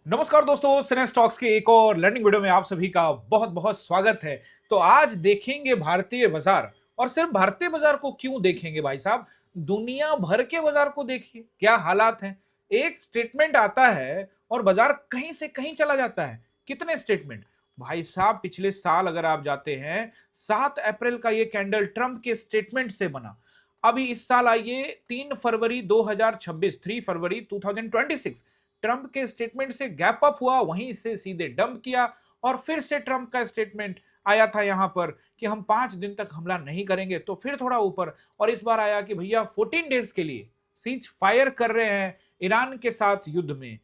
नमस्कार दोस्तों, सिने स्टॉक्स के एक और लर्निंग वीडियो में आप सभी का बहुत बहुत स्वागत है। तो आज देखेंगे भारतीय बाजार। और सिर्फ भारतीय बाजार को क्यों देखेंगे भाई साहब, दुनिया भर के बाजार को देखिए क्या हालात हैं। एक स्टेटमेंट आता है और बाजार कहीं से कहीं चला जाता है। कितने स्टेटमेंट भाई साहब, पिछले साल अगर आप जाते हैं 7 अप्रैल का ये कैंडल ट्रंप के स्टेटमेंट से बना। अभी इस साल आइए 3 फरवरी 2026, 3 फरवरी 2026, ट्रंप के स्टेटमेंट से गैप अप हुआ, वहीं से सीधे डंप किया। और फिर से ट्रंप का स्टेटमेंट आया था यहां पर कि हम 5 दिन तक हमला नहीं करेंगे, तो फिर थोड़ा ऊपर। और इस बार आया कि भैया 14 डेज के लिए सीज फायर कर रहे हैं ईरान के साथ युद्ध में।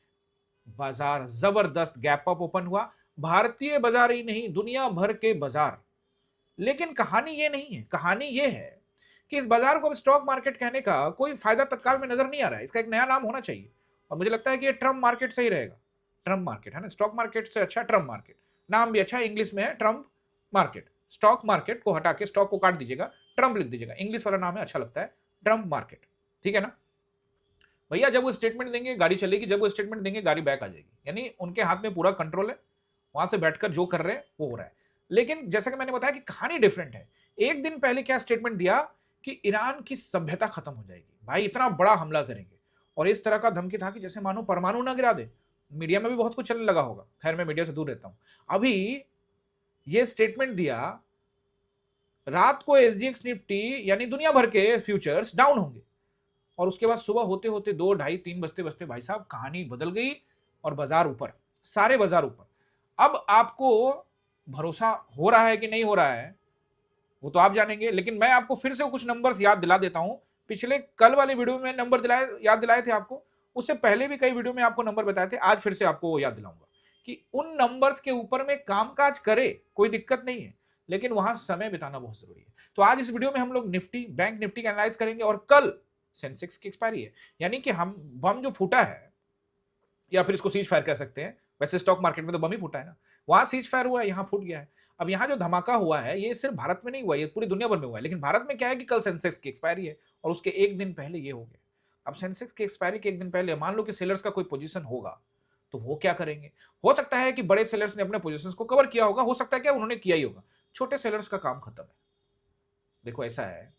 बाजार जबरदस्त गैप अप ओपन हुआ। भारतीय बाजार ही नहीं, दुनिया भर के बाजार। लेकिन कहानी ये नहीं है, कहानी ये है कि इस बाजार को अब स्टॉक मार्केट कहने का कोई फायदा तत्काल में नजर नहीं आ रहा है। इसका एक नया नाम होना चाहिए। और मुझे लगता है कि ये ट्रम्प मार्केट सही रहेगा। ट्रम्प मार्केट है ना, स्टॉक मार्केट से अच्छा ट्रम्प मार्केट। नाम भी अच्छा है, इंग्लिश में है ट्रम्प मार्केट। स्टॉक मार्केट को हटा के स्टॉक को काट दीजिएगा, ट्रम्प लिख दीजिएगा, इंग्लिश वाला नाम है, अच्छा लगता है ट्रम्प मार्केट। ठीक है ना भैया, जब वो स्टेटमेंट देंगे गाड़ी चलेगी, जब वो स्टेटमेंट देंगे गाड़ी बैक आ जाएगी। यानी उनके हाथ में पूरा कंट्रोल है, वहां से बैठकर जो कर रहे हैं वो हो रहा है। लेकिन जैसा कि मैंने बताया कि कहानी डिफरेंट है। एक दिन पहले क्या स्टेटमेंट दिया कि ईरान की सभ्यता खत्म हो जाएगी, भाई इतना बड़ा हमला करेंगे। और इस तरह का धमकी था कि जैसे मानो परमाणु ना गिरा दे। मीडिया में भी बहुत कुछ चलने लगा होगा, खैर मैं मीडिया से दूर रहता हूं। अभी ये स्टेटमेंट दिया, रात को एसजीएक्स निफ्टी यानी दुनिया भर के फ्यूचर्स डाउन होंगे। और उसके बाद सुबह होते होते 2 ढाई 3 बजते बजते भाई साहब कहानी बदल गई और बाजार ऊपर, सारे बाजार ऊपर। अब आपको भरोसा हो रहा है कि नहीं हो रहा है वो तो आप जानेंगे, लेकिन मैं आपको फिर से कुछ नंबर्स याद दिला देता हूं। पिछले कल वाली वीडियो में नंबर दिलाए, याद दिलाए थे आपको। उससे पहले भी कई वीडियो में आपको नंबर बताए थे, आज फिर से आपको वो याद दिलाऊंगा कि उन नंबर्स के ऊपर में कामकाज करे, कोई दिक्कत नहीं है, लेकिन वहां समय बिताना बहुत जरूरी है। तो आज इस वीडियो में हम लोग निफ्टी, बैंक निफ्टी का एनालाइज करेंगे। और कल सेंसेक्स की एक्सपायरी है, यानी कि हम बम जो फूटा है, या फिर इसको सीज फायर कह सकते हैं। वैसे स्टॉक मार्केट में तो बम ही फूटा है ना, वहां सीज फायर हुआ है, यहाँ फूट गया है। अब यहाँ जो धमाका हुआ है ये सिर्फ भारत में नहीं हुआ, ये पूरी दुनिया भर में हुआ है। लेकिन भारत में क्या है कि कल सेंसेक्स की एक्सपायरी है और उसके एक दिन पहले ये हो गया। अब सेंसेक्स की एक्सपायरी के एक दिन पहले मान लो कि सेलर्स का कोई पोजीशन होगा, तो वो क्या करेंगे। हो सकता है कि बड़े सेलर्स ने अपने पोजीशन को कवर किया होगा, हो सकता है क्या उन्होंने किया ही होगा। छोटे सेलर्स का काम खत्म है। देखो ऐसा है,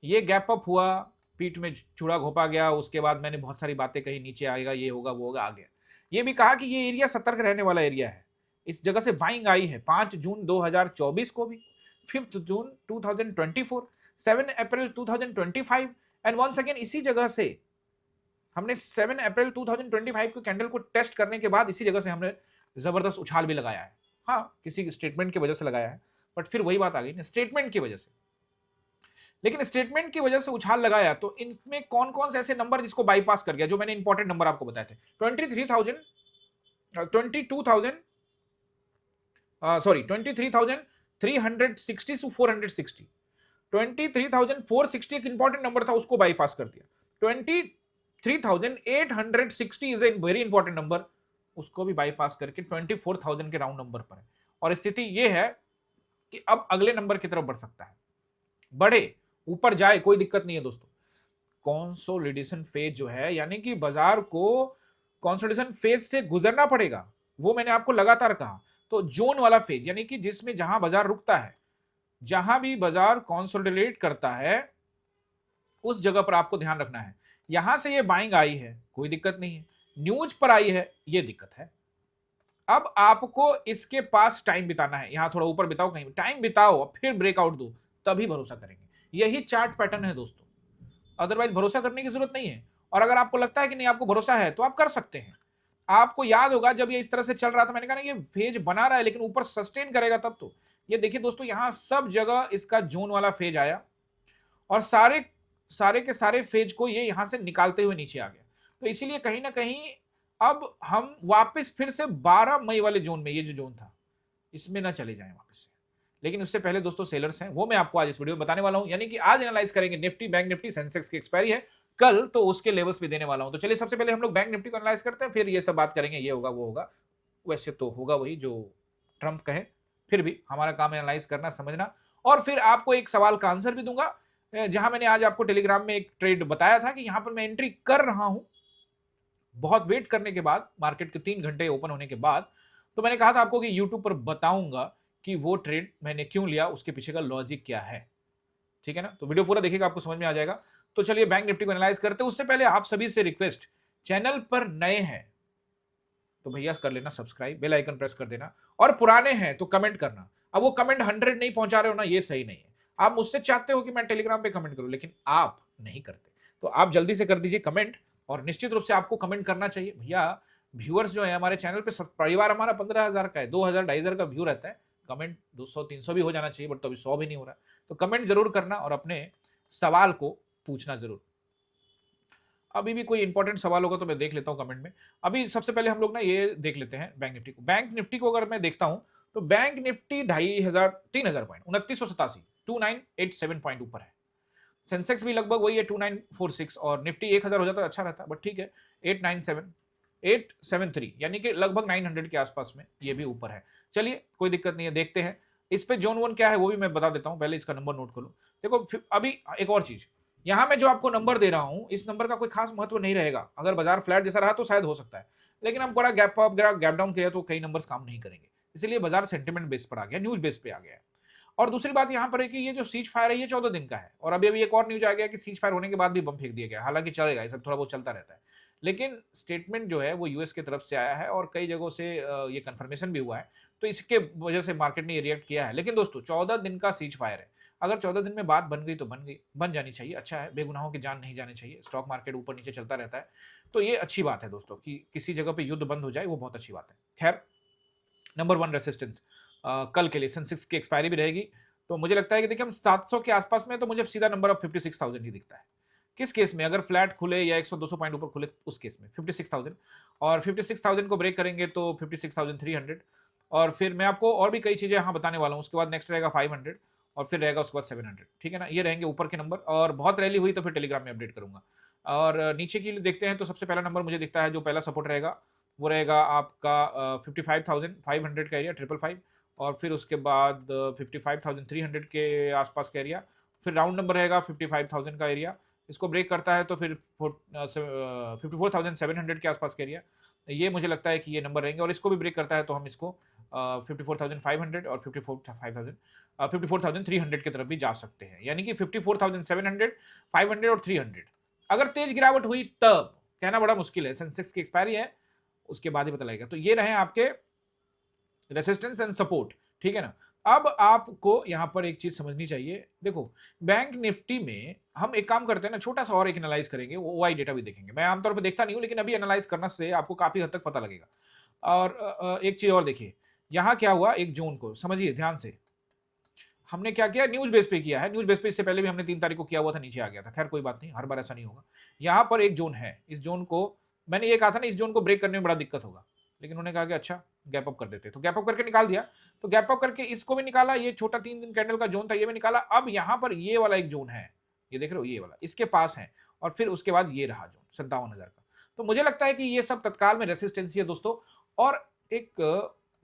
ये गैप अप हुआ, पीठ में चूड़ा घोपा गया, उसके बाद मैंने बहुत सारी बातें कही, नीचे आएगा, ये होगा, वो होगा, आ गया। ये भी कहा कि ये एरिया सतर्क रहने वाला एरिया है। इस जगह से बाइंग आई है 5 जून 2024 को भी, 5 जून 2024, 7 अप्रैल 2025, एंड वंस अगेन इसी जगह से हमने 7 अप्रैल 2025 को कैंडल को टेस्ट करने के बाद इसी जगह से हमने जबरदस्त उछाल भी लगाया है। हाँ, किसी स्टेटमेंट की वजह से लगाया है, बट फिर वही बात आ गई ना, स्टेटमेंट की वजह से। लेकिन स्टेटमेंट की वजह से उछाल लगाया, तो इनमें कौन कौन से ऐसे नंबर जिसको बाईपास कर गया, जो मैंने इंपॉर्टेंट नंबर आपको बताए थे। 23,000, 22,000, सॉरी 23,360 टू 460, 23,460 एक इंपॉर्टेंट नंबर था, उसको बाईपास कर दिया। 23,860 is a very important number, उसको भी बाईपास करके 24,000 के राउंड नंबर पर है। और स्थिति यह है कि अब अगले नंबर की तरफ बढ़ सकता है, बढ़े, ऊपर जाए, कोई दिक्कत नहीं है दोस्तों। कंसोलिडेशन फेज जो है, यानी कि बाजार को कंसोलिडेशन फेज से गुजरना पड़ेगा, वो मैंने आपको लगातार कहा। तो जोन वाला फेज, यानी कि जिसमें जहां बाजार रुकता है, जहां भी बाजार कंसोलिडेट करता है, उस जगह पर आपको ध्यान रखना है। यहां से ये बाइंग आई है, कोई दिक्कत नहीं है। न्यूज पर आई है, ये दिक्कत है। अब आपको इसके पास टाइम बिताना है, यहां थोड़ा ऊपर बिताओ, कहीं टाइम बिताओ, फिर ब्रेकआउट दो, तभी भरोसा करेंगे। यही चार्ट पैटर्न है दोस्तों, अदरवाइज भरोसा करने की जरूरत नहीं है। और अगर आपको लगता है कि नहीं आपको भरोसा है, तो आप कर सकते हैं। आपको याद होगा जब ये इस तरह से चल रहा था, मैंने कहा ना ये फेज बना रहा है, लेकिन ऊपर सस्टेन करेगा तब तो। ये देखिए दोस्तों, यहां सब जगह इसका जोन वाला फेज आया, और सारे सारे के सारे फेज को ये यहां से निकालते हुए नीचे आ गया। तो इसीलिए कहीं ना कहीं अब हम वापस फिर से 12 मई वाले जोन में, ये जो जोन था, इसमें ना चले जाएं वापस से। लेकिन उससे पहले दोस्तों सेलर्स हैं, वो मैं आपको आज इस वीडियो में बताने वाला हूं। यानी कि आज एनालाइज करेंगे निफ्टी, बैंक निफ्टी, सेंसेक्स की एक्सपायरी है कल, तो उसके लेवल्स भी देने वाला हूं। तो चलिए सबसे पहले हम लोग बैंक निफ्टी को एनालाइज करते हैं, फिर ये सब बात करेंगे, ये होगा वो होगा। वैसे तो होगा वही जो ट्रंप कहे, फिर भी हमारा काम है एनालाइज करना, समझना। और फिर आपको एक सवाल का आंसर भी दूंगा, जहां मैंने आज आपको टेलीग्राम में एक ट्रेड बताया था कि यहां पर मैं एंट्री कर रहा हूं, बहुत वेट करने के बाद, मार्केट के 3 घंटे ओपन होने के बाद, तो मैंने कहा था आपको कि यूट्यूब पर बताऊंगा कि वो ट्रेड मैंने क्यों लिया, उसके पीछे का लॉजिक क्या है। ठीक है ना, तो वीडियो पूरा देखिएगा, आपको समझ में आ जाएगा। तो चलिए बैंक निफ्टी को एनालाइज करते हैं। उससे पहले आप सभी से रिक्वेस्ट, चैनल पर नए हैं तो भैया कर लेना सब्सक्राइब, बेल आइकन प्रेस कर देना, और पुराने हैं तो कमेंट करना। अब वो कमेंट 100 नहीं पहुंचा रहे हो ना, ये सही नहीं है। आप मुझसे चाहते हो कि मैं टेलीग्राम पे कमेंट करूं, लेकिन आप नहीं करते, तो आप जल्दी से कर दीजिए कमेंट। और निश्चित रूप से आपको कमेंट करना चाहिए भैया। व्यूअर्स जो है हमारे चैनल पे, परिवार हमारा 15,000 का है, 2,000 2,500 का व्यू रहता है। कमेंट 200 300 भी हो जाना चाहिए, बट तो अभी 100 भी नहीं हो रहा। तो कमेंट जरूर करना और अपने सवाल को पूछना जरूर। अभी भी कोई इंपॉर्टेंट सवाल होगा तो मैं देख लेता हूं कमेंट में। अभी सबसे पहले हम लोग ना ये देख लेते हैं बैंक निफ्टी को। बैंक निफ्टी को अगर मैं देखता हूं तो बैंक निफ्टी 2,500 3,000 पॉइंट, 2987 2987 पॉइंट ऊपर है। सेंसेक्स भी लगभग वही है 2946, और निफ्टी 1,000 हो जाता है अच्छा रहता, बट ठीक है 873 यानी कि लगभग 900 के आसपास में ये भी ऊपर है। चलिए कोई दिक्कत नहीं है, देखते हैं इस पे जोन 1 क्या है वो भी मैं बता देता हूं। पहले इसका नंबर नोट कर लो। देखो अभी एक और चीज, यहां मैं जो आपको नंबर दे रहा हूं, इस नंबर का कोई खास महत्व नहीं रहेगा। अगर बाजार फ्लैट जैसा रहा तो शायद हो सकता है, लेकिन हम बड़ा गैप अप गैप डाउन किया तो कई नंबर्स काम नहीं करेंगे। इसलिए बाजार सेंटिमेंट बेस पर आ गया, न्यूज बेस पे आ गया है। और दूसरी बात यहां पर है कि ये जो सीज फायर है ये 14 दिन का है, और अभी अभी एक और न्यूज आ गया कि सीज फायर होने के बाद भी बम फेंक दिया गया। हालांकि चलेगा, ये सब थोड़ा बहुत चलता रहता है, लेकिन स्टेटमेंट जो है वो यूएस की तरफ से आया है और कई जगहों से ये कंफर्मेशन भी हुआ है, तो इसके वजह से मार्केट ने रिएक्ट किया है। लेकिन दोस्तों 14 दिन का सीज फायर है, अगर 14 दिन में बात बन गई तो बन गई, बन जानी चाहिए, अच्छा है। बेगुनाहों की जान नहीं जानी चाहिए। स्टॉक मार्केट ऊपर नीचे चलता रहता है, तो ये अच्छी बात है दोस्तों कि किसी जगह पे युद्ध बंद हो जाए, वो बहुत अच्छी बात है। खैर, नंबर 1 रेसिस्टेंस कल के लिए सेंसेक्स की एक्सपायरी भी रहेगी, तो मुझे लगता है कि देखिए हम 700 के आसपास में, तो मुझे सीधा नंबर अब 56,000 ही दिखता है। किस केस में, अगर फ्लैट खुले या 100-200 पॉइंट ऊपर खुले, उस केस में 56,000, और 56,000 को ब्रेक करेंगे तो 56,300, और फिर मैं आपको और भी कई चीजें यहाँ बताने वाला हूँ। उसके बाद नेक्स्ट रहेगा 500, और फिर रहेगा उसके बाद 700। ठीक है ना, ये रहेंगे ऊपर के नंबर, और बहुत रैली हुई तो फिर टेलीग्राम में अपडेट करूंगा। और नीचे की देखते हैं, तो सबसे पहला नंबर मुझे दिखता है, जो पहला सपोर्ट रहेगा वो रहेगा आपका 55,500 का एरिया, 555, और फिर उसके बाद 55,300 के आसपास का एरिया, फिर राउंड नंबर रहेगा 55,000 का एरिया। इसको ब्रेक करता है तो फिर 54,700 के आसपास का एरिया, ये मुझे लगता है कि ये नंबर रहेंगे। और इसको भी ब्रेक करता है तो हम इसको 54,500 और 54,300 की तरफ भी जा सकते हैं, यानी कि 54,700, 500 और 300। अगर तेज गिरावट हुई तब कहना बड़ा मुश्किल है, सेंसेक्स की एक्सपायरी है, उसके बाद ही पता लगेगा। तो ये रहे आपके रेसिस्टेंस एंड सपोर्ट। ठीक है ना, अब आपको यहां पर एक चीज समझनी चाहिए। देखो बैंक निफ्टी में हम एक काम करते हैं ना, छोटा सा और एक एनालाइज करेंगे, वो ओआई डेटा भी देखेंगे। मैं आमतौर पर देखता नहीं हूं, लेकिन अभी एनालाइज करना से आपको काफी हद तक पता लगेगा। और एक चीज और देखिए, यहां क्या हुआ, एक जोन को समझिए ध्यान से। हमने क्या किया, न्यूज बेस पे किया है। न्यूज बेस पे इससे पहले भी हमने 3 तारीख को किया हुआ था, नीचे आ गया था। खैर कोई बात नहीं, हर बार ऐसा नहीं होगा। यहां पर एक जोन है, इस जोन को मैंने ये कहा था ना, इस जोन को ब्रेक करने में बड़ा दिक्कत होगा, लेकिन उन्होंने कहा कि अच्छा गैप अप कर देते, तो गैप अप करके निकाल दिया। तो गैप अप करके इसको भी निकाला, ये छोटा 3 दिन कैंडल का जोन था ये भी निकाला। अब यहां पर ये वाला एक जोन है, ये देख रहे हो, ये वाला इसके पास है, और फिर उसके बाद ये रहा जोन 57,000 का। तो मुझे लगता है कि ये सब तत्काल में रेसिस्टेंसी है दोस्तों, और एक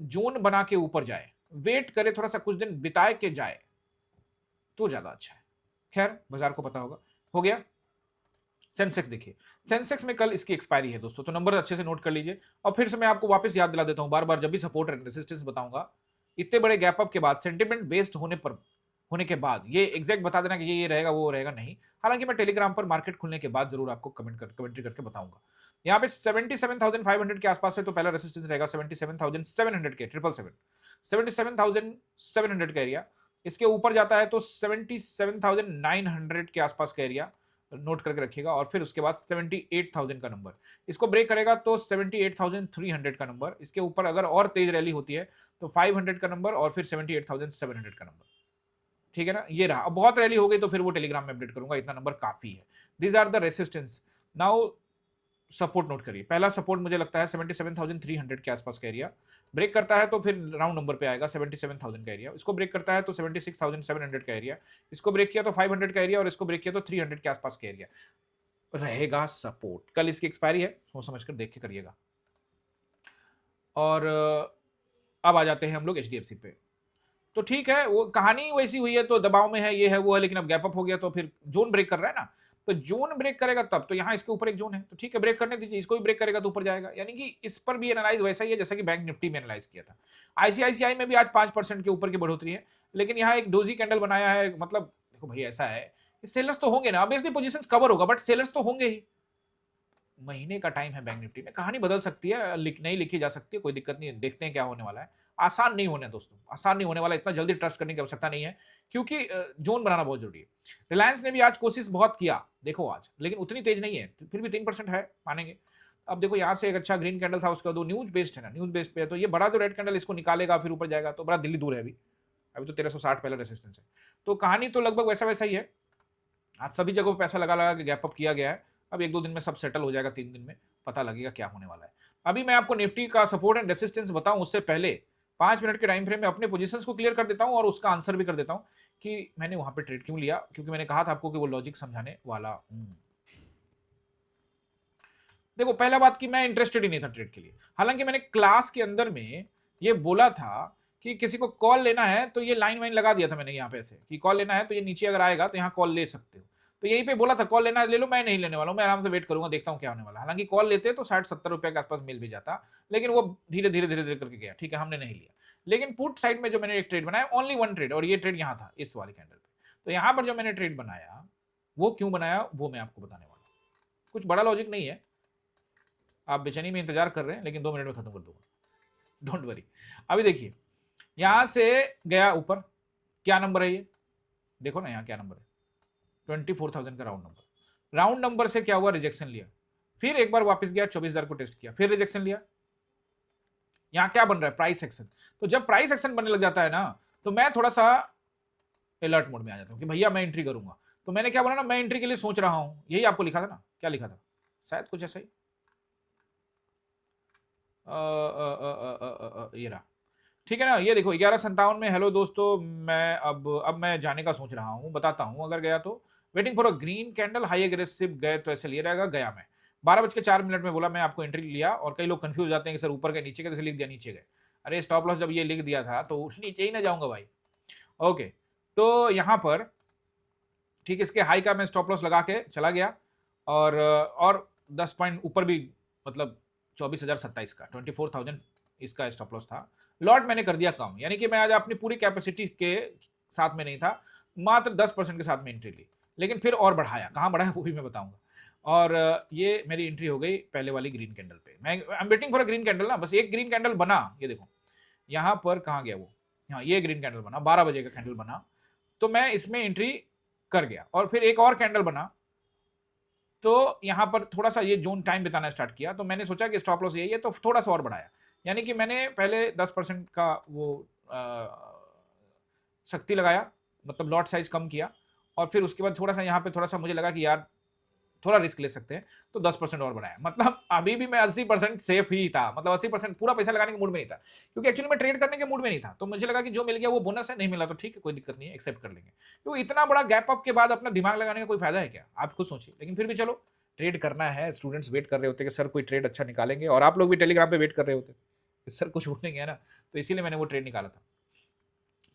जोन बना के ऊपर जाए, वेट करे, थोड़ा सा कुछ दिन बिताए के जाए तो ज्यादा अच्छा है। खैर बाजार को पता होगा। हो गया सेंसेक्स। देखिए सेंसेक्स में कल इसकी एक्सपायरी है दोस्तों, तो नंबर अच्छे से नोट कर लीजिए। और फिर से मैं आपको वापस याद दिला देता हूं, बार बार जब भी सपोर्ट एंड रेजिस्टेंस बताऊंगा, इतने बड़े गैप अप के बाद, सेंटिमेंट बेस्ड होने के बाद ये एग्जैक्ट बता देना कि ये रहेगा वो रहेगा नहीं। हालांकि मैं टेलीग्राम पर मार्केट खुलने के बाद जरूर आपको कमेंट्री करके बताऊंगा। यहाँ पे 77,500 के आसपास है, तो पहला रेसिस्टेंस रहेगा 77,700 के 777 77,700 का एरिया। इसके ऊपर जाता है तो 77,900 के आसपास का एरिया नोट करके रखिएगा, और फिर उसके बाद 78,000 का नंबर, इसको ब्रेक करेगा तो 78,300 का नंबर। इसके ऊपर अगर और तेज रैली होती है तो 500 का नंबर, और फिर 78,700 का नंबर। ठीक है ना, ये रहा। अब बहुत रैली हो गई तो फिर वो टेलीग्राम में अपडेट करूंगा, इतना नंबर काफी है। These are the resistance. Now support note करिए। पहला सपोर्ट मुझे लगता है 77,300 के आसपास का एरिया, ब्रेक करता है तो फिर राउंड नंबर पे आएगा 77,000 का एरिया। इसको ब्रेक करता है तो 76,700 का एरिया, इसको ब्रेक किया तो 500 का एरिया, और इसको ब्रेक किया तो 300 के आसपास का एरिया रहेगा सपोर्ट। कल इसकी एक्सपायरी है, सोच समझ कर देख के करिएगा। और अब आ जाते हैं हम लोग एचडीएफसी पे। तो ठीक है, वो कहानी वैसी हुई है, तो दबाव में है, ये है वो है, लेकिन अब गैप अप हो गया तो फिर जोन ब्रेक कर रहा है ना। तो जोन ब्रेक करेगा तब, तो यहाँ इसके ऊपर एक जोन है तो ठीक है, ब्रेक करने दीजिए, इसको भी ब्रेक करेगा तो ऊपर जाएगा। यानी कि इस पर भी एनालाइज वैसा ही है जैसा कि बैंक निफ्टी में एनालाइज किया था। आईसीआईसीआई में भी आज 5% के ऊपर की बढ़ोतरी है, लेकिन यहाँ एक डोजी कैंडल बनाया है। मतलब देखो भाई ऐसा है, सेलर्स तो होंगे ना, ऑब्वियसली पोजीशंस कवर होगा, बट सेलर्स तो होंगे ही। महीने का टाइम है बैंक निफ्टी में, कहानी बदल सकती है, नहीं लिखी जा सकती है, कोई दिक्कत नहीं है, देखते हैं क्या होने वाला है। आसान नहीं होने दोस्तों, आसान नहीं होने वाला, इतना जल्दी ट्रस्ट करने की आवश्यकता नहीं है, क्योंकि जोन बनाना बहुत जरूरी है। रिलायंस ने भी आज कोशिश बहुत किया देखो आज, लेकिन उतनी तेज नहीं है, फिर भी 3% है, मानेंगे। अब देखो यहाँ से एक अच्छा ग्रीन कैंडल था, उसका दो न्यूज बेस्ड है ना, न्यूज बेस्ड पे है, तो ये बड़ा जो रेड कैंडल इसको निकालेगा फिर ऊपर जाएगा, तो बड़ा दिल्ली दूर है अभी तो 1360 पहले रेसिस्टेंस है। तो कहानी तो लगभग वैसा वैसा ही है। आज सभी जगहों पे पैसा लगा लगा के गैप अप किया गया है। अब 1-2 दिन में सब सेटल हो जाएगा, 3 दिन में पता लगेगा क्या होने वाला है। अभी मैं आपको निफ्टी का सपोर्ट एंड रेसिस्टेंस बताऊं उससे पहले 5 मिनट के टाइम फ्रेम में अपने पोजीशंस को क्लियर कर देता हूं और उसका आंसर भी कर देता हूं कि मैंने वहां पे ट्रेड क्यों लिया, क्योंकि मैंने कहा था आपको कि वो लॉजिक समझाने वाला हूं। देखो पहला बात कि मैं इंटरेस्टेड ही नहीं था ट्रेड के लिए, हालांकि मैंने क्लास के अंदर में ये बोला था कि किसी को कॉल लेना है तो ये लाइन वाइन लगा दिया था मैंने यहाँ पे ऐसे कि कॉल लेना है तो ये नीचे अगर आएगा तो यहाँ कॉल ले सकते हो, तो यहीं पे बोला था कॉल लेना है ले लो, मैं नहीं लेने वाला हूँ, मैं आराम से वेट करूंगा, देखता हूँ क्या होने वाला। हालांकि कॉल लेते तो 60-70 रुपए के आसपास मिल भी जाता, लेकिन वो धीरे धीरे धीरे धीरे करके गया, ठीक है हमने नहीं लिया। लेकिन पुट साइड में जो मैंने एक ट्रेड बनाया, ओनली वन ट्रेड, और ये ट्रेड यहाँ था इस वाले कैंडल पे, तो यहाँ पर जो मैंने ट्रेड बनाया वो क्यों बनाया वो मैं आपको बताने वाला हूँ। कुछ बड़ा लॉजिक नहीं है, आप बेचैनी में इंतजार कर रहे हैं, लेकिन 2 मिनट में खत्म कर दूंगा, डोंट वरी। अभी देखिए यहां से गया ऊपर, क्या नंबर है ये देखो ना, यहाँ क्या नंबर है, 24,000 का राउंड नंबर। राउंड नंबर से क्या हुआ, रिजेक्शन लिया, फिर एक बार वापस गया 24,000 को टेस्ट किया, फिर रिजेक्शन लिया। यहाँ क्या बन रहा है, प्राइस एक्शन। तो जब प्राइस एक्शन बनने लग जाता है ना, तो मैं थोड़ा सा अलर्ट मोड में आ जाता हूँ कि भैया मैं एंट्री करूंगा। तो मैंने क्या बोला ना, मैं एंट्री के लिए सोच रहा हूं, यही आपको लिखा था ना, क्या लिखा था, शायद कुछ ऐसा ही, ये रहा, ठीक है ना। ये देखो 11:57 में, हेलो दोस्तों, मैं अब मैं जाने का सोच रहा हूँ, बताता हूँ अगर गया तो। Waiting for a green candle high aggressive, गए तो ऐसे लिए रहेगा, गया मैं 12:04 में बोला, मैं आपको एंट्री लिया। और कई लोग कंफ्यूज जाते हैं कि सर ऊपर गए नीचे गए, तो लिख दिया नीचे गए। अरे स्टॉप लॉस जब ये लिख दिया था तो नीचे ही ना जाऊंगा भाई। ओके, तो यहाँ पर ठीक इसके हाई का मैं स्टॉप लॉस लगा के चला गया, और 10 पॉइंट ऊपर भी, मतलब 24,027 का 24,000 इसका स्टॉप लॉस था। लॉट मैंने कर दिया कम, यानी कि मैं आज अपनी पूरी कैपेसिटी के साथ में नहीं था, मात्र 10% के साथ में एंट्री ली, लेकिन फिर और बढ़ाया, कहाँ बढ़ाया वो भी मैं बताऊंगा। और ये मेरी एंट्री हो गई पहले वाली ग्रीन कैंडल पे। मैं I am waiting for a green candle ना, बस एक ग्रीन कैंडल बना, ये देखो यहाँ पर कहाँ गया वो, हाँ ये ग्रीन कैंडल बना, 12 बजे का कैंडल बना, तो मैं इसमें एंट्री कर गया। और फिर एक और कैंडल बना, तो यहां पर थोड़ा सा ये जोन टाइम बिताना स्टार्ट किया, तो मैंने सोचा कि स्टॉप लॉस यही है, तो थोड़ा सा और बढ़ाया। यानी कि मैंने पहले 10% का वो शक्ति लगाया, मतलब लॉट साइज कम किया, और फिर उसके बाद थोड़ा सा यहाँ पे थोड़ा सा मुझे लगा कि यार थोड़ा रिस्क ले सकते हैं, तो 10% और बढ़ाया। मतलब अभी भी मैं 80% सेफ ही था, मतलब 80% पूरा पैसा लगाने के मूड में नहीं था, क्योंकि एक्चुअली मैं ट्रेड करने के मूड में नहीं था। तो मुझे लगा कि जो मिल गया वो बोनस है, नहीं मिला तो ठीक है, कोई दिक्कत नहीं है, एक्सेप्ट कर लेंगे। तो इतना बड़ा गैप अप के बाद अपना दिमाग लगाने का कोई फायदा है क्या, आप खुद सोचिए। लेकिन फिर भी चलो, ट्रेड करना है, स्टूडेंट्स वेट कर रहे होते कि सर कोई ट्रेड अच्छा निकालेंगे, और आप लोग भी टेलीग्राम पे वेट कर रहे होते सर कुछ बोलेंगे ना, तो इसीलिए मैंने वो ट्रेड निकाला था।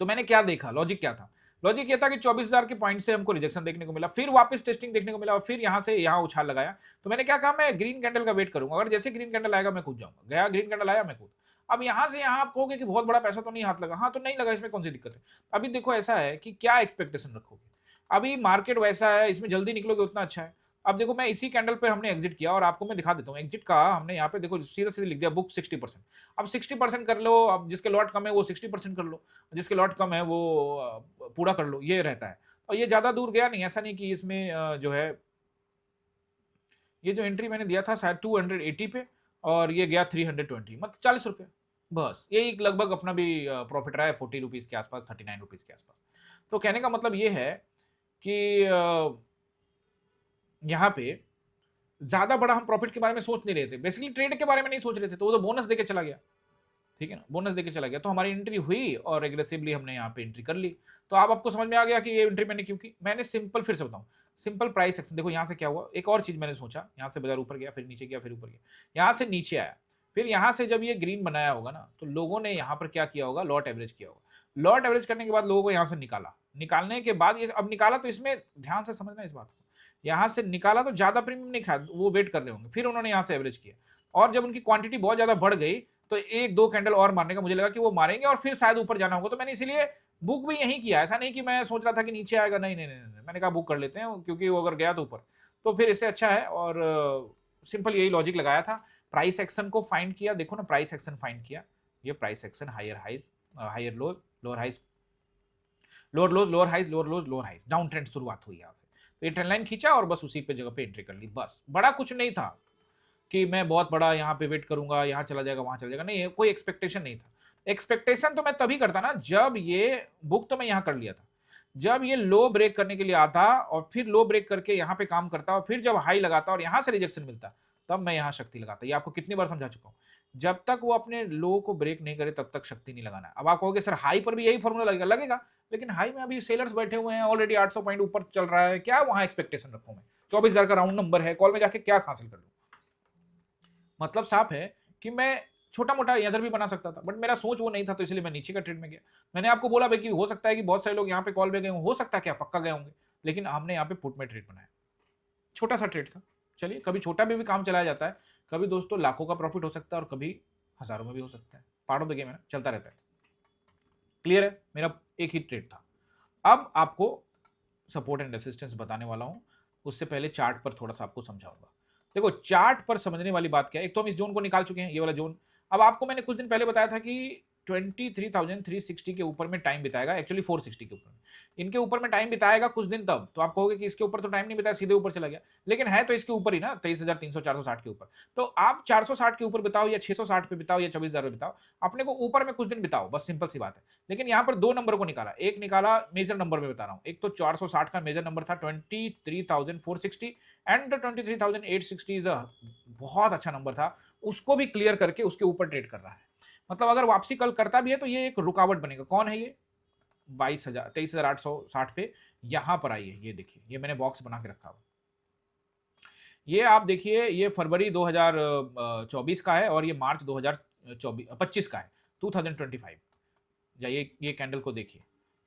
तो मैंने क्या देखा, लॉजिक क्या था, लॉजिक ये था कि 24,000 के पॉइंट से हमको रिजेक्शन देखने को मिला, फिर वापस टेस्टिंग देखने को मिला, और फिर यहां से यहां उछाल लगाया। तो मैंने क्या कहा, मैं ग्रीन कैंडल का वेट करूंगा, अगर जैसे ग्रीन कैंडल आएगा मैं कूद जाऊंगा। गया ग्रीन कैंडल आया, मैं कूद। अब यहां से यहां आप कहोगे कि बहुत बड़ा पैसा तो नहीं हाथ लगा, हाँ तो नहीं लगा, इसमें कौन सी दिक्कत है। अभी देखो ऐसा है कि क्या एक्सपेक्टेशन रखोगे, अभी मार्केट वैसा है, इसमें जल्दी निकलोगे उतना अच्छा है। अब देखो मैं इसी कैंडल पे हमने एग्जिट किया, और आपको मैं दिखा देता हूँ एग्जिट का, हमने यहाँ पे देखो सीधे सीधे लिख दिया बुक 60%। अब 60% कर लो, अब जिसके लॉट कम है वो 60% कर लो, जिसके लॉट कम है वो पूरा कर लो, ये रहता है। और ये ज्यादा दूर गया नहीं, ऐसा नहीं कि इसमें जो है, ये जो एंट्री मैंने दिया था शायद 280 पे, और ये गया 320, मतलब 40 रुपये, बस यही लगभग अपना भी प्रॉफिट रहा है, 40 रुपीज के आसपास, 39 रुपीज के आसपास। तो कहने का मतलब ये है कि यहाँ पे ज्यादा बड़ा हम प्रॉफिट के बारे में सोच नहीं रहे थे, बेसिकली ट्रेड के बारे में नहीं सोच रहे थे, तो वो तो बोनस देके चला गया, ठीक है ना, बोनस देके चला गया। तो हमारी एंट्री हुई और एग्रेसिवली हमने यहाँ पे एंट्री कर ली। तो अब आपको समझ में आ गया कि ये एंट्री मैंने क्यों की। मैंने सिंपल, फिर से बताऊं, सिंपल प्राइस एक्शन। देखो यहाँ से क्या हुआ, एक और चीज मैंने सोचा, यहाँ से बाजार ऊपर गया, फिर नीचे गया, फिर ऊपर गया, यहाँ से नीचे आया, फिर यहाँ से जब ये ग्रीन बनाया होगा ना, तो लोगों ने यहाँ पर क्या किया होगा, लॉट एवरेज किया होगा। लॉट एवरेज करने के बाद लोगों को यहाँ से निकाला, निकालने के बाद ये अब निकाला, तो इसमें ध्यान से समझना इस बात को, यहाँ से निकाला तो ज्यादा प्रीमियम नहीं खाया, वो वेट कर रहे होंगे, फिर उन्होंने यहाँ से एवरेज किया, और जब उनकी क्वांटिटी बहुत ज्यादा बढ़ गई तो एक दो कैंडल और मारने का मुझे लगा कि वो मारेंगे और फिर शायद ऊपर जाना होगा, तो मैंने इसीलिए बुक भी यही किया। ऐसा नहीं कि मैं सोच रहा था कि नीचे आएगा, नहीं नहीं नहीं, नहीं। मैंने कहा बुक कर लेते हैं, क्योंकि वो अगर गया तो ऊपर तो फिर इससे अच्छा है। और सिंपल यही लॉजिक लगाया था। प्राइस एक्शन को फाइंड किया, देखो ना प्राइस एक्शन फाइंड किया, ये price action higher highs higher low, lower highs lower lows, lower highs, lower lows, lower highs, down trend शुरुआत हुई यहाँ से, तो ये ट्रेंड लाइन खींचा और बस उसी पे जगह पे एंट्री कर ली, बस। बड़ा कुछ नहीं था कि मैं बहुत बड़ा यहाँ पे वेट करूंगा, यहाँ चला जाएगा वहां चला जाएगा, नहीं, कोई एक्सपेक्टेशन नहीं था। एक्सपेक्टेशन तो मैं तभी करता ना जब ये बुक तो मैं यहाँ कर लिया था, जब ये लो ब्रेक करने के लिए आता और फिर लो ब्रेक करके यहाँ पे काम करता और फिर जब हाई लगाता और यहाँ से रिजेक्शन मिलता, तब मैं यहाँ शक्ति लगाता। ये आपको कितनी बार समझा चुका हूँ, जब तक वो अपने लो को ब्रेक नहीं करे तब तक शक्ति नहीं लगाना है। अब आप कहोगे सर हाई पर भी यही फॉर्मूला लगेगा, लगेगा, लेकिन हाई में अभी सेलर्स बैठे हुए हैं, ऑलरेडी 800 पॉइंट ऊपर चल रहा है, क्या वहां एक्सपेक्टेशन रखूं मैं? 24,000 का राउंड नंबर है, कॉल में जाके क्या हासिल कर लूं? मतलब साफ है कि मैं छोटा मोटा इधर भी बना सकता था, बट मेरा सोच वो नहीं था, तो इसलिए मैं नीचे का ट्रेड में गया। मैंने आपको बोला भाई कि हो सकता है कि बहुत सारे लोग यहाँ पे कॉल में गए हो सकता है, क्या पक्का गए होंगे, लेकिन हमने यहाँ पे पुट में ट्रेड बनाया, छोटा सा ट्रेड था। चलिए, कभी छोटा भी काम चलाया जाता है, कभी दोस्तों लाखों का प्रॉफिट हो सकता है और कभी हजारों में भी हो सकता है, पार्ट ऑफ द गेम है ना, चलता रहता है। क्लियर है? मेरा एक ही ट्रेड था। अब आपको सपोर्ट एंड रेसिस्टेंस बताने वाला हूं, उससे पहले चार्ट पर थोड़ा सा आपको समझाऊंगा। देखो चार्ट पर समझने वाली बात क्या है, एक तो हम इस जोन को निकाल चुके हैं, ये वाला जोन। अब आपको मैंने कुछ दिन पहले बताया था कि 23,360 के ऊपर में टाइम बिताएगा, एक्चुअली 460 के ऊपर में, इनके ऊपर में टाइम बिताएगा कुछ दिन, तब तो आप कहोगे कि इसके ऊपर तो टाइम नहीं बिताया, सीधे ऊपर चला गया, लेकिन है तो इसके ऊपर ही ना, 23,300 460 के ऊपर। तो आप 460 के ऊपर बिताओ या 660 पे बिताओ या 24,000 पे बिताओ, अपने को ऊपर में कुछ दिन बिताओ, बस सिंपल सी बात है। लेकिन यहाँ पर दो नंबर को निकाला, एक निकाला मेजर नंबर में बता रहा हूँ, एक तो 460 का मेजर नंबर था 23,460 एंड 23,860 इज बहुत अच्छा नंबर था, उसको भी क्लियर करके उसके ऊपर ट्रेड कर रहा है। मतलब अगर वापसी कल करता भी है तो ये एक रुकावट बनेगा। कौन है ये? 23,860 पे यहां पर आइए, ये देखिए, ये मैंने बॉक्स बना के रखा हुआ, ये आप देखिए, ये फरवरी 2024 का है और ये मार्च 2025 का है, 2025। जाइए ये कैंडल को देखिए,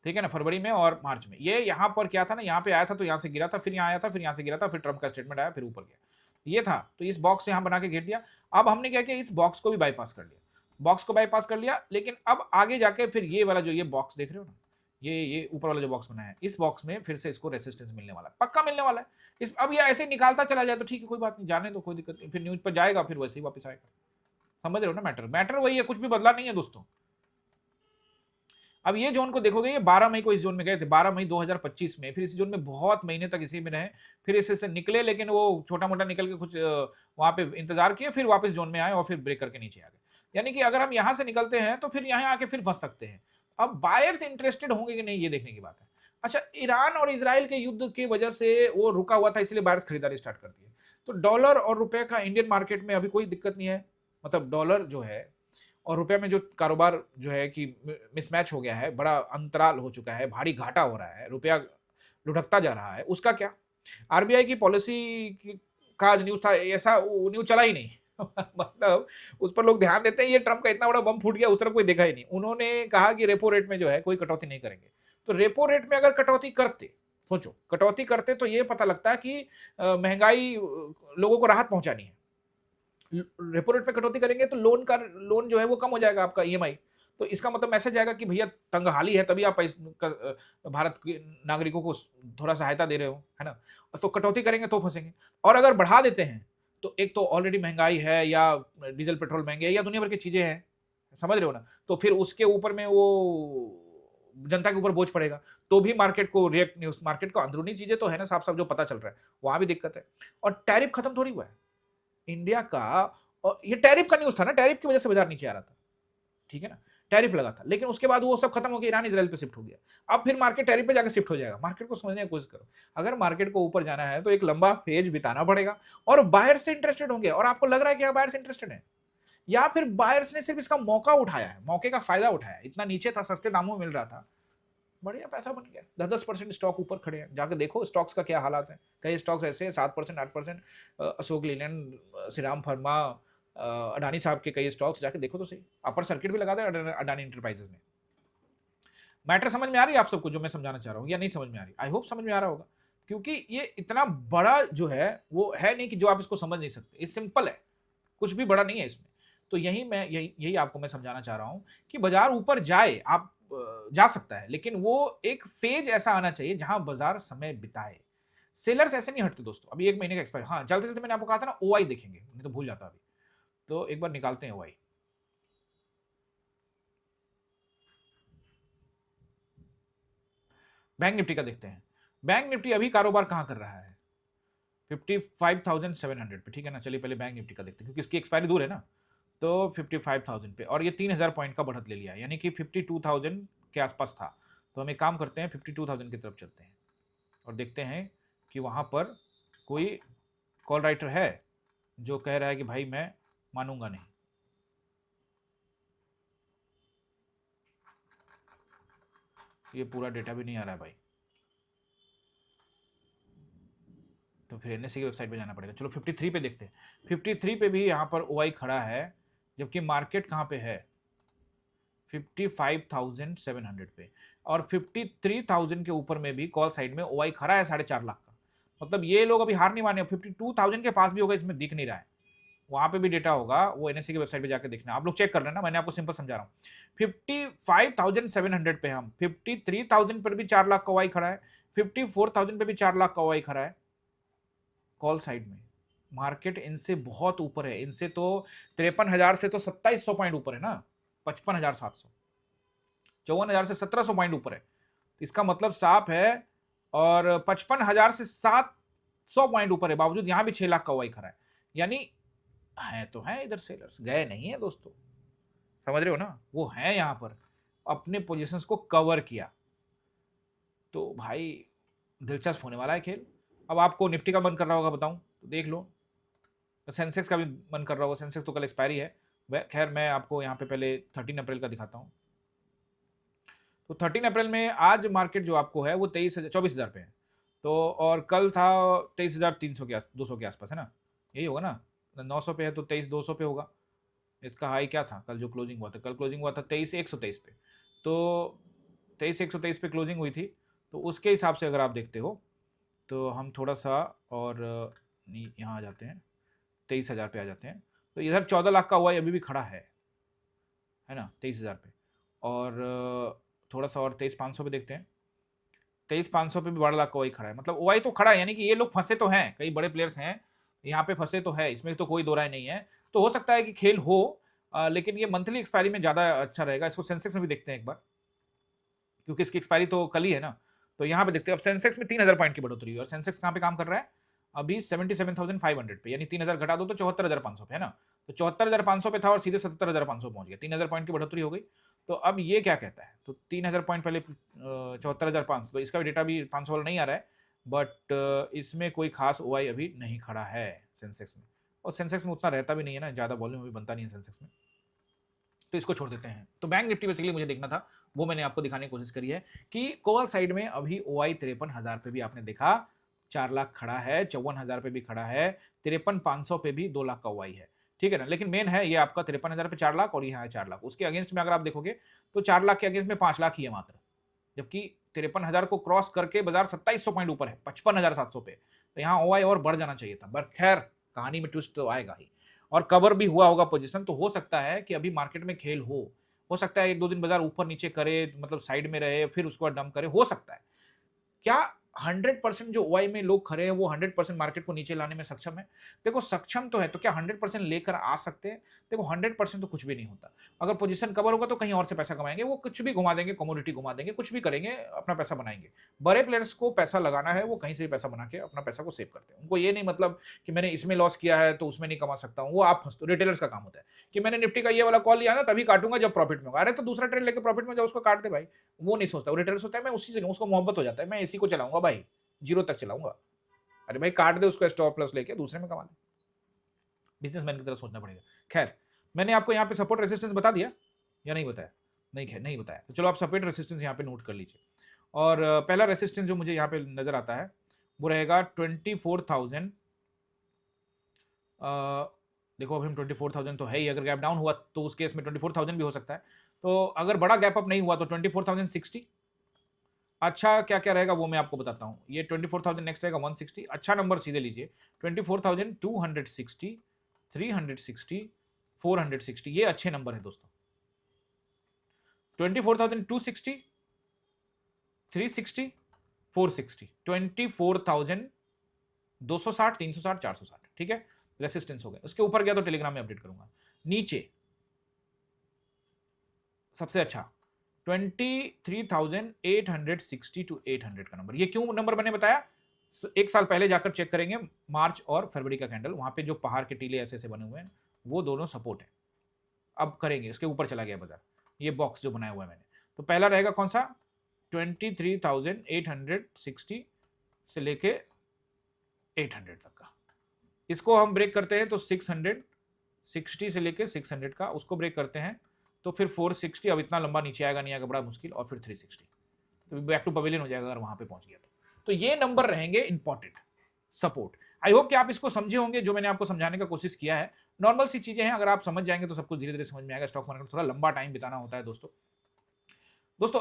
ठीक है ना, फरवरी में और मार्च में। ये यहाँ पर क्या था ना, यहाँ पे आया था तो यहाँ से गिरा था, फिर यहाँ आया था, फिर यहाँ से गिरा था, फिर ट्रम्प का स्टेटमेंट आया, फिर ऊपर गया, ये था। तो इस बॉक्स से यहाँ बना के घेर दिया। अब हमने क्या किया, इस बॉक्स को भी बाईपास कर लिया, बॉक्स को बाईपास कर लिया, लेकिन अब आगे जाके फिर ये वाला जो ये बॉक्स देख रहे हो ना, ये ऊपर वाला जो बॉक्स बना है, इस बॉक्स में फिर से इसको रेसिस्टेंस मिलने वाला है, पक्का मिलने वाला है। इस अब ये ऐसे निकालता चला जाए तो ठीक है, कोई बात नहीं, जाने दो, कोई दिक्कत नहीं, फिर न्यूज पर जाएगा, फिर वैसे ही वापस आएगा। समझ रहे हो ना? मैटर मैटर वही है, कुछ भी बदला नहीं है दोस्तों। अब ये जोन को देखोगे, ये 12 मई को इस जोन में गए थे, 12 मई 2025 में, फिर इस जोन में बहुत महीने तक इसी में रहे, फिर इससे से निकले, लेकिन वो छोटा मोटा निकल के कुछ वहां पे इंतजार किए, फिर वापस जोन में आए और फिर ब्रेक करके नीचे आ गए। यानी कि अगर हम यहां से निकलते हैं तो फिर यहाँ आके फिर फंस सकते हैं। अब बायर्स इंटरेस्टेड होंगे कि नहीं, ये देखने की बात है। अच्छा, ईरान और इसराइल के युद्ध की वजह से वो रुका हुआ था, इसलिए बायर्स खरीदारी स्टार्ट कर दिए। तो डॉलर और रुपए का इंडियन मार्केट में अभी कोई दिक्कत नहीं है, मतलब डॉलर जो है और रुपए में जो कारोबार जो है कि मिसमैच हो गया है, बड़ा अंतराल हो चुका है, भारी घाटा हो रहा है, रुपया लुढ़कता जा रहा है, उसका क्या? आरबीआई की पॉलिसी का आज न्यूज था, ऐसा न्यूज चला ही नहीं मतलब उस पर लोग ध्यान देते हैं, ये ट्रम्प का इतना बड़ा बम फूट गया, उस तरफ कोई देखा ही नहीं। उन्होंने कहा कि रेपो रेट में जो है कोई कटौती नहीं करेंगे। तो रेपो रेट में अगर कटौती करते, सोचो कटौती करते, तो ये पता लगता है कि महंगाई लोगों को राहत पहुंचानी है। रेपो रेट पे कटौती करेंगे तो लोन जो है वो कम हो जाएगा आपका ईएमआई। तो इसका मतलब मैसेज आएगा कि भैया तंगहाली है, तभी आप भारत के नागरिकों को थोड़ा सहायता दे रहे हो, है ना? तो कटौती करेंगे तो फंसेंगे। और अगर बढ़ा देते हैं तो एक तो ऑलरेडी महंगाई है, या डीजल पेट्रोल महंगे है, या दुनिया भर की चीजें हैं, समझ रहे हो ना? तो फिर उसके ऊपर में वो जनता के ऊपर बोझ पड़ेगा, तो भी मार्केट को रिएक्ट नहीं, उस मार्केट को अंदरूनी चीजें तो है ना, साफ साफ जो पता चल रहा है, वहां भी दिक्कत है। और टैरिफ खत्म थोड़ी हुआ है इंडिया का, और ये टैरिफ का न्यूज था ना, टैरिफ की वजह से बाजार नीचे आ रहा था, ठीक है ना, टैरिफ लगा था, लेकिन उसके बाद वो सब खत्म हो गया, ईरान इजराइल पे शिफ्ट हो गया। अब फिर मार्केट टैरिफ पे जाकर शिफ्ट हो जाएगा। मार्केट को समझने की कोशिश करो, अगर मार्केट को ऊपर जाना है तो एक लंबा फेज बिताना पड़ेगा, और बायर से इंटरेस्टेड होंगे, और आपको लग रहा है कि बायर से इंटरेस्टेड है, या फिर बायर्स ने सिर्फ इसका मौका उठाया है, मौके का फायदा उठाया, इतना नीचे था, सस्ते दामों में मिल रहा था, बढ़िया पैसा बन गया, 10-10% स्टॉक ऊपर खड़े हैं, जाकर देखो स्टॉक्स का क्या हालात है। कई स्टॉक्स ऐसे 7% 8%, अशोक लीलैंड, श्रीराम फर्मा, अडानी साहब के कई स्टॉक्स, जाके देखो तो सही, अपर सर्किट भी लगा दे अडानी इंटरप्राइजेस ने। मैटर समझ में आ रही है आप सबको जो मैं समझाना चाह रहा हूँ, या नहीं समझ में आ रही? आई होप समझ में आ रहा होगा। क्योंकि ये इतना बड़ा जो है वो है नहीं कि जो आप इसको समझ नहीं सकते, ये सिंपल है, कुछ भी बड़ा नहीं है इसमें। तो यही आपको मैं समझाना चाह रहा हूं कि बाजार ऊपर जाए, आप जा सकता है, लेकिन वो एक फेज ऐसा आना चाहिए जहां बाजार समय बिताए। सेलर्स ऐसे नहीं हटते दोस्तों। अभी 1 महीने का एक्सपायर, हाँ चलते चलते मैंने आपको कहा था ना ओआई देखेंगे, मैं तो भूल जाता अभी, तो एक बार निकालते हैं ओआई। बैंक निफ्टी का देखते हैं। बैंक निफ्टी अभी कारोबार कहां कर रहा है? 55,700 पे, ठीक है ना। चलिए पहले बैंक निफ्टी का देखते हैं, क्योंकि इसकी एक्सपायरी दूर है ना। तो 55,000 पे, और ये 3,000 पॉइंट का बढ़त ले लिया, यानी कि 52,000 के आसपास था। तो हम एक काम करते हैं, 52,000 की तरफ चलते हैं और देखते हैं कि वहां पर कोई कॉल राइटर है जो कह रहा है कि भाई मैं मानूंगा नहीं। ये पूरा डेटा भी नहीं आ रहा है भाई, तो फिर एनएससी की वेबसाइट पे जाना पड़ेगा। चलो 53 पे देखते हैं। 53 पे भी यहाँ पर ओआई खड़ा है, जबकि मार्केट कहाँ पे है? 55,700 पे, और 53,000 के ऊपर में भी कॉल साइड में ओआई खड़ा है 4.5 लाख का। मतलब ये लोग अभी हार नहीं माने। 52,000 के पास भी होगा, इसमें दिख नहीं रहा है। वहां पे भी डेटा होगा, वो एनएससी की वेबसाइट पे जाके देखना, आप लोग चेक कर लेना, मैंने आपको सिंपल समझा रहा हूँ। 55,700 पे हम, 53,000 पर भी 4 लाख का ओआई खड़ा है, 54,000 पे भी 4 लाख का ओआई खड़ा है कॉल साइड में। मार्केट इनसे बहुत ऊपर है, इनसे तो 53,000 से तो 2,700 पॉइंट ऊपर है ना, 55,700, 54,000 से 1,700 पॉइंट ऊपर है। इसका मतलब साफ है। और 55,000 से 700 पॉइंट ऊपर है, बावजूद यहां भी 6 लाख का ओआई खड़ा है। यानी है तो है, इधर सेलर्स गए नहीं है दोस्तों, समझ रहे हो ना, वो है यहां पर, अपने पोजीशंस को कवर किया। तो भाई दिलचस्प होने वाला है खेल। अब आपको निफ्टी का मन कर रहा होगा, बताऊं तो देख लो। सेंसेक्स का भी मन कर रहा होगा, सेंसेक्स तो कल एक्सपायरी है। खैर मैं आपको यहाँ पे पहले 13 अप्रैल का दिखाता हूँ। तो 13 अप्रैल में आज मार्केट जो आपको है वो 24,000 पे है। तो और कल था 23,300 के 200 के आसपास, है ना, यही होगा ना। 900 पे है तो 23,200 पे होगा। इसका हाई क्या था कल जो क्लोजिंग हुआ था? कल क्लोजिंग हुआ था 23,123 पे। तो 23,123 पे क्लोजिंग हुई थी। तो उसके हिसाब से अगर आप देखते हो तो हम थोड़ा सा और यहाँ आ जाते हैं, 23,000 पे आ जाते हैं। तो इधर 14 लाख का हुआ अभी भी खड़ा है ना 23,000 पे। और थोड़ा सा और 23,500 पे देखते हैं। 23,500 पे भी 12 लाख का ओआई खड़ा है। मतलब ओआई तो खड़ा है, यानी कि ये लोग फंसे तो हैं, कई बड़े प्लेयर्स हैं यहाँ पे, फंसे तो है, इसमें तो कोई दो राय नहीं है। तो हो सकता है कि खेल हो, लेकिन ये मंथली एक्सपायरी में ज्यादा अच्छा रहेगा। इसको सेंसेक्स में भी देखते हैं एक बार, क्योंकि इसकी एक्सपायरी तो कल ही है ना। तो यहाँ पे देखते हैं। अब सेंसेक्स में 3,000 पॉइंट की बढ़ोतरी हुई, और सेंसेक्स कहाँ पे काम कर रहा है अभी? 77,500 पे, यानी 3,000 घटा दो तो 74,500 पे, है ना। तो 74,500 पे था और सीधे 77,500 पहुंच गया, 3,000 पॉइंट की बढ़ोतरी हो गई। तो अब ये क्या कहता है? तो 3,000 पॉइंट पहले 74,500, तो इसका डेटा भी 500 वाला नहीं आ रहा है। बट इसमें कोई खास ओआई अभी नहीं खड़ा है सेंसेक्स में, और सेंसेक्स में उतना रहता भी नहीं है ना, ज्यादा वॉल्यूम भी बनता नहीं है सेंसेक्स में। तो इसको छोड़ देते हैं। तो बैंक निफ्टी बेसिकली मुझे देखना था, वो मैंने आपको दिखाने की कोशिश करी है कि कॉल साइड में अभी ओआई 53,000 पे भी आपने देखा 4 लाख खड़ा है, 54,000 पे भी खड़ा है, 53,500 पे भी 2 लाख का ओआई है, ठीक है ना। लेकिन मेन है ये आपका 53,000 पे 4 लाख, और यहाँ है 4 लाख। उसके अगेंस्ट में अगर आप देखोगे तो 4 लाख के अगेंस्ट में 5 लाख ही है मात्र, जबकि 53,000 को क्रॉस करके बाजार 2,700 पॉइंट ऊपर है, 55,700 पे। तो यहाँ ओआई और बढ़ जाना चाहिए था, पर खैर कहानी में ट्विस्ट तो आएगा ही। और कवर भी हुआ होगा पोजीशन, तो हो सकता है कि अभी मार्केट में खेल हो सकता है 1-2 दिन बाजार ऊपर नीचे करे, मतलब साइड में रहे, फिर उसके बाद डंप करे, हो सकता है। क्या 100% जो ओआई में लोग खड़े हैं वो 100% मार्केट को नीचे लाने में सक्षम है? देखो सक्षम तो है, तो क्या 100% लेकर आ सकते हैं? देखो 100% तो कुछ भी नहीं होता। अगर पोजीशन कवर होगा तो कहीं और से पैसा कमाएंगे, वो कुछ भी घुमा देंगे, कमोडिटी घुमा देंगे, कुछ भी करेंगे, अपना पैसा बनाएंगे। बड़े प्लेयर्स को पैसा लगाना है, वो कहीं से भी पैसा बना के अपना पैसा को सेव करते हैं। उनको ये नहीं मतलब कि मैंने इसमें लॉस किया है तो उसमें नहीं कमा सकता हूँ, वो आप फंसते हो। रिटेलर्स का काम होता है कि मैंने निफ्टी का ये वाला कॉल लिया ना तभी काटूंगा जब प्रॉफिट में होगा। अरे तो दूसरा ट्रेड लेके प्रॉफिट में जाओ, उसको काट दे भाई। वो नहीं सोचता, वो रिटेलर सोचता है मैं उसी से लूं, उसको मोहब्बत हो जाता है, मैं इसी को चलाऊंगा भाई, जीरो तक चलाऊंगा। अरे भाई काट दे उसको, स्टॉप लॉस लेके दूसरे में कमा दे। बिजनेसमैन की तरह सोचना पड़ेगा। खैर मैंने आपको यहाँ पे सपोर्ट रेसिस्टेंस बता दिया या नहीं बताया? नहीं, खैर नहीं बताया, तो चलो आप सपोर्ट रेसिस्टेंस यहाँ पे नोट कर लीजिए। और पहला रेसिस्टेंस जो मुझे यहाँ पे नजर आता है वो रहेगा 24,000। देखो अभी हम 24,000 तो है ही, अगर गैप डाउन हुआ तो उस केस में 24,000 भी हो सकता है। तो अगर बड़ा गैप अप नहीं हुआ तो 24,060, अच्छा क्या क्या रहेगा वो मैं आपको बताता हूँ। ये 24,000 नेक्स्ट रहेगा 160, अच्छा नंबर सीधे लीजिए 24,260, 360, 460, ये अच्छे नंबर है दोस्तों। 24,260, 360, 460, 24,260, 360, 460, ठीक है। रेसिस्टेंस हो गया, उसके ऊपर गया तो टेलीग्राम में अपडेट करूंगा। नीचे सबसे अच्छा 23,860 टू 800 का नंबर। ये क्यों नंबर मैंने बताया, एक साल पहले जाकर चेक करेंगे मार्च और फरवरी का कैंडल, वहां पे जो पहाड़ के टीले ऐसे ऐसे बने हुए हैं वो दोनों सपोर्ट है। अब करेंगे, इसके ऊपर चला गया बाजार, ये बॉक्स जो बनाया हुआ है मैंने। तो पहला रहेगा कौन सा, 23,860 से लेके 800 तक का। इसको हम ब्रेक करते हैं तो 660 से लेके 600 का, उसको ब्रेक करते हैं तो फिर 460। अब इतना लंबा नीचे आएगा नहीं आएगा, बड़ा मुश्किल। और फिर 360, तो बैक टू पवेलियन हो जाएगा अगर वहां पे पहुंच गया तो ये नंबर रहेंगे इंपॉर्टेंट सपोर्ट। आई होप कि आप इसको समझे होंगे, जो मैंने आपको समझाने का कोशिश किया है। नॉर्मल सी चीजें हैं, अगर आप समझ जाएंगे तो सब कुछ धीरे धीरे समझ में आएगा। स्टॉक मार्केट में थोड़ा लंबा टाइम बिताना होता है दोस्तों।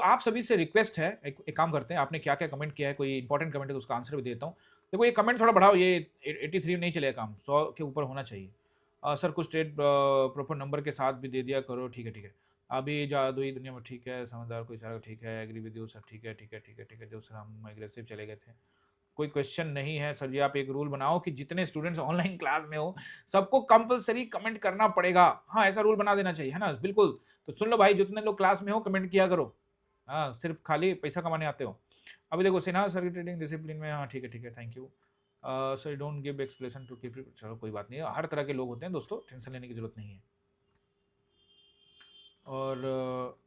आप सभी से रिक्वेस्ट है, एक काम करते हैं, आपने क्या क्या कमेंट किया है, कोई इंपॉर्टेंट कमेंट है तो उसका आंसर भी देता हूँ। देखो ये कमेंट थोड़ा बढ़ाओ, ये 83 नहीं चलेगा काम, 100 के ऊपर होना चाहिए। सर कुछ ट्रेड प्रॉपर नंबर के साथ भी दे दिया करो, ठीक है ठीक है। अभी जादुई दुनिया में ठीक है, समझदार कोई सारा ठीक है, एग्री विद यू सर, ठीक है ठीक है ठीक है ठीक है। जो सर हम एग्रेसिव चले गए थे, कोई क्वेश्चन नहीं है सर जी। आप एक रूल बनाओ कि जितने स्टूडेंट्स ऑनलाइन क्लास में हो सबको कंपलसरी कमेंट करना पड़ेगा। हाँ ऐसा रूल बना देना चाहिए, है ना, बिल्कुल। तो सुन लो भाई, जितने लोग क्लास में हो कमेंट किया करो। हाँ सिर्फ खाली पैसा कमाने आते हो। अभी देखो सिन्हा सर की ट्रेडिंग डिसिप्लिन में, हाँ ठीक है thank you sir, don't give explanation to keep. चलो कोई बात नहीं है, हर तरह के लोग होते हैं दोस्तों, टेंशन लेने की जरूरत नहीं है। और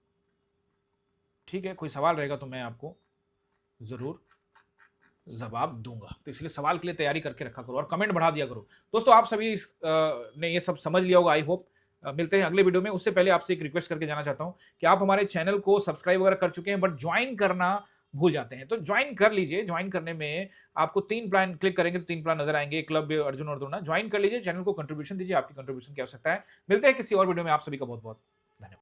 ठीक है, कोई सवाल रहेगा तो मैं आपको ज़रूर जवाब दूंगा, तो इसलिए सवाल के लिए तैयारी करके रखा करो और कमेंट बढ़ा दिया करो। दोस्तों आप सभी ने ये सब समझ लिया होगा आई होप। मिलते हैं अगले वीडियो में। उससे पहले आपसे एक रिक्वेस्ट करके जाना चाहता हूं कि आप हमारे चैनल को सब्सक्राइब वगैरह कर चुके हैं बट ज्वाइन करना भूल जाते हैं, तो ज्वाइन कर लीजिए। ज्वाइन करने में आपको 3 प्लान क्लिक करेंगे तो 3 प्लान नजर आएंगे, क्लब अर्जुन और द्रोणा। ज्वाइन कर लीजिए, चैनल को कंट्रीब्यूशन दीजिए, आपकी कंट्रीब्यूशन की आवश्यकता है। मिलते हैं किसी और वीडियो में, आप सभी का बहुत बहुत